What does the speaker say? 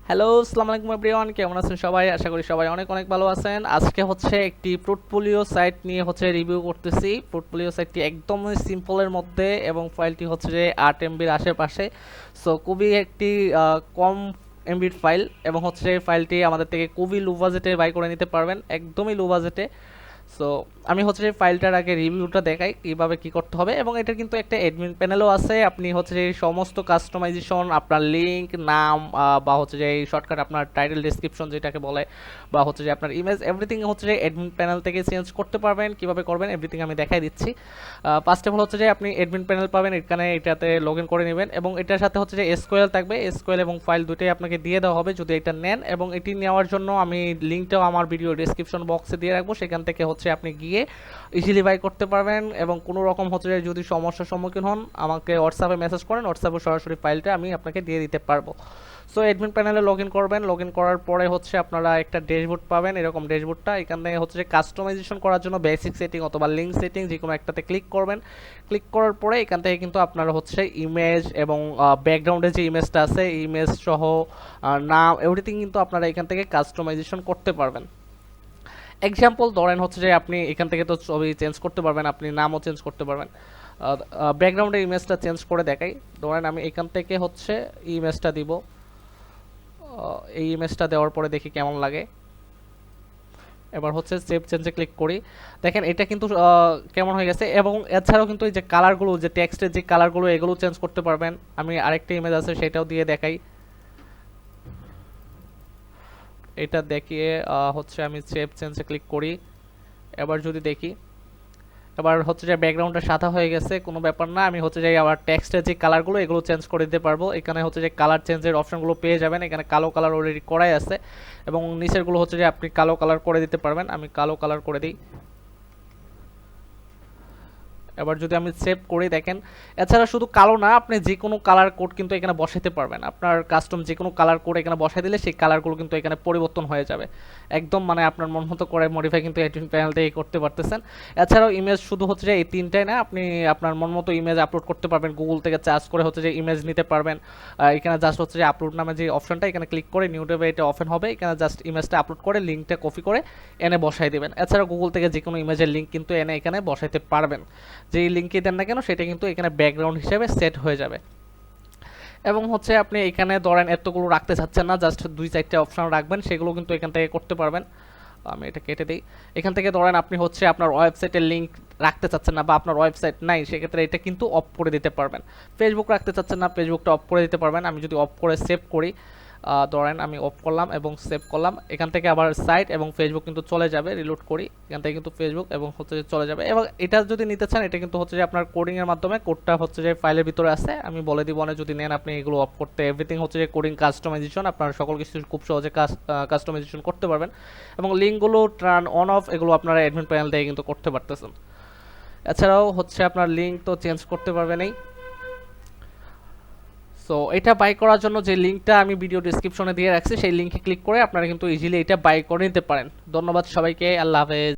Hello, আসসালামু আলাইকুম everyone. কেমন আছেন সবাই? আশা করি সবাই অনেক অনেক ভালো আছেন। আজকে হচ্ছে একটি পোর্টফোলিও সাইট নিয়ে রিভিউ করতেছি। পোর্টফোলিও সাইটটি একদমই সিম্পলের মধ্যে এবং ফাইলটি হচ্ছে যে 8 এমবির আশেপাশে। সো খুবই একটি কম এমবির ফাইল এবং হচ্ছে ফাইলটি আমাদের থেকে খুবই লো বাজেটে বাই করে নিতে পারবেন, একদমই লো বাজেটে। সো আমি হচ্ছে যে ফাইলটার আগে রিভিউটা দেখাই কিভাবে কি করতে হবে, এবং এটার কিন্তু একটা অ্যাডমিন প্যানেলও আছে। আপনি হচ্ছে যে সমস্ত কাস্টমাইজেশন, আপনার লিঙ্ক, নাম, বা হচ্ছে যে এই শর্টকাট আপনার টাইটেল ডেসক্রিপশন যেটাকে বলে, বা হচ্ছে যে আপনার ইমেজ, এভরিথিং হচ্ছে যে অ্যাডমিন প্যানেল থেকে চেঞ্জ করতে পারবেন। কিভাবে করবেন এভরিথিং আমি দেখাই দিচ্ছি। ফার্স্ট অফ অল হচ্ছে যে আপনি অ্যাডমিন প্যানেল পাবেন, এখানে এটাতে লগ ইন করে নেবেন এবং এটার সাথে হচ্ছে যে এসকিউএল থাকবে। এসকিউএল এবং ফাইল দুটোই আপনাকে দিয়ে দেওয়া হবে যদি এটা নেন, এবং এটি নেওয়ার জন্য আমি লিঙ্কটাও আমার ভিডিও ডেসক্রিপশন বক্সে দিয়ে রাখবো। সেখান থেকে হচ্ছে আপনি গিয়ে ইজিলি বাই করতে পারবেন, এবং কোনো রকম হচ্ছে যে যদি সমস্যার সম্মুখীন হন আমাকে হোয়াটসঅ্যাপে মেসেজ করেন, হোয়াটসঅ্যাপে সরাসরি ফাইলটা আমি আপনাকে দিয়ে দিতে পারবো। সো অ্যাডমিন প্যানেলে লগ ইন করবেন। লগ ইন করার পরে হচ্ছে আপনারা একটা ড্যাশবোর্ড পাবেন, এরকম ড্যাশবোর্ডটা। এখানে হচ্ছে যে কাস্টমাইজেশন করার জন্য বেসিক সেটিং অথবা লিঙ্ক সেটিং যে কোনো একটাতে ক্লিক করবেন। ক্লিক করার পরে এখান থেকে কিন্তু আপনারা হচ্ছে ইমেজ এবং ব্যাকগ্রাউন্ডে যে ইমেজটা আছে ইমেজ সহ নাম এভরিথিং কিন্তু আপনারা এখান থেকে কাস্টমাইজেশন করতে পারবেন। এক্সাম্পল ধরেন হচ্ছে যে আপনি এখান থেকে তো ছবি চেঞ্জ করতে পারবেন, আপনি নামও চেঞ্জ করতে পারবেন। ব্যাকগ্রাউন্ডের ইমেজটা চেঞ্জ করে দেখাই। ধরেন আমি এখান থেকে হচ্ছে ইমেজটা দিব। এই ইমেজটা দেওয়ার পরে দেখি কেমন লাগে। এবার হচ্ছে সেভ চেঞ্জে ক্লিক করি। দেখেন এটা কিন্তু কেমন হয়ে গেছে। এবং এছাড়াও কিন্তু এই যে কালারগুলো, যে টেক্সটের যে কালারগুলো, এগুলো চেঞ্জ করতে পারবেন। আমি আরেকটা ইমেজ আছে সেটাও দিয়ে দেখাই। এটা দেখিয়ে হচ্ছে আমি সেভ চেঞ্জে ক্লিক করি। এবার যদি দেখি, এবার হচ্ছে যে ব্যাকগ্রাউন্ডটা সাদা হয়ে গেছে, কোনো ব্যাপার না। আমি হচ্ছে যে আবার টেক্সটের যে কালারগুলো এগুলো চেঞ্জ করে দিতে পারবো। এখানে হচ্ছে যে কালার চেঞ্জের অপশনগুলো পেয়ে যাবেন। এখানে কালো কালার অলরেডি করাই আছে, এবং নিচেরগুলো হচ্ছে যে আপনি কালো কালার করে দিতে পারবেন। আমি কালো কালার করে দিই। এবার যদি আমি সেভ করি, দেখেন এছাড়া শুধু কালো না, আপনি যে কোনো কালার কোড কিন্তু এখানে বসাতে পারবেন। আপনার কাস্টম যে কোনো কালার কোড এখানে বসাই দিলে সেই কালারগুলো কিন্তু এখানে পরিবর্তন হয়ে যাবে একদম, মানে আপনার মন মতো করে মডিফাই কিন্তু এডিটিং প্যানেল থেকে করতে পারতেছেন। এছাড়াও ইমেজ শুধু হচ্ছে যে এই তিনটাই না, আপনি আপনার মন মতো ইমেজ আপলোড করতে পারবেন। গুগল থেকে চার্জ করে হচ্ছে যে ইমেজ নিতে পারবেন। এখানে জাস্ট হচ্ছে যে আপলোড নামে যে অপশনটা, এখানে ক্লিক করে নিউ ট্যাবে এটা ওপেন হবে। এখানে জাস্ট ইমেজটা আপলোড করে লিঙ্কটা কপি করে এনে বসাই দেবেন। এছাড়া গুগল থেকে যে কোনো ইমেজের লিঙ্ক কিন্তু এনে এখানে বসাইতে পারবেন। যেই লিঙ্কে দেন না কেন সেটা কিন্তু এখানে ব্যাকগ্রাউন্ড হিসেবে সেট হয়ে যাবে। এবং হচ্ছে আপনি এখানে ধরেন এতগুলো রাখতে চাচ্ছেন না, জাস্ট 2-4টা অপশন রাখবেন, সেগুলো কিন্তু এখান থেকে করতে পারবেন। আমি এটা কেটে দিই। এখান থেকে ধরেন আপনি হচ্ছে আপনার ওয়েবসাইটের লিঙ্ক রাখতে চাচ্ছেন না, বা আপনার ওয়েবসাইট নাই, সেক্ষেত্রে এটা কিন্তু অফ করে দিতে পারবেন। ফেসবুক রাখতে চাচ্ছেন না, ফেসবুকটা অফ করে দিতে পারবেন। আমি যদি অফ করে সেভ করি, ধরেন আমি অফ করলাম এবং সেভ করলাম, এখান থেকে আবার সাইট এবং ফেসবুক কিন্তু চলে যাবে। রিলোড করি, এখান থেকে কিন্তু ফেসবুক এবং হচ্ছে যে চলে যাবে। এবং এটা যদি নিতে চান, এটা কিন্তু হচ্ছে যে আপনার কোডিংয়ের মাধ্যমে, কোডটা হচ্ছে যে ফাইলের ভিতরে আছে, আমি বলে দিব না। যদি নেন আপনি এগুলো অফ করতে, এভরিথিং হচ্ছে যে কোডিং কাস্টমাইজেশন, আপনার সকল কিছু খুব সহজে কাস্টমাইজেশন করতে পারবেন। এবং লিঙ্কগুলো টার্ন অন অফ এগুলো আপনারা অ্যাডমিন প্যানেল থেকে কিন্তু করতে পারতেছেন। এছাড়াও হচ্ছে আপনার লিঙ্ক তো চেঞ্জ করতে পারবেনই। সো এটা বাই করার জন্য যে লিঙ্কটা আমি ভিডিও ডেসক্রিপশনে দিয়ে রাখছি, সেই লিঙ্কে ক্লিক করে আপনারা কিন্তু ইজিলি এটা বাই করে নিতে পারেন। ধন্যবাদ সবাইকে, আল্লাহ হাফেজ।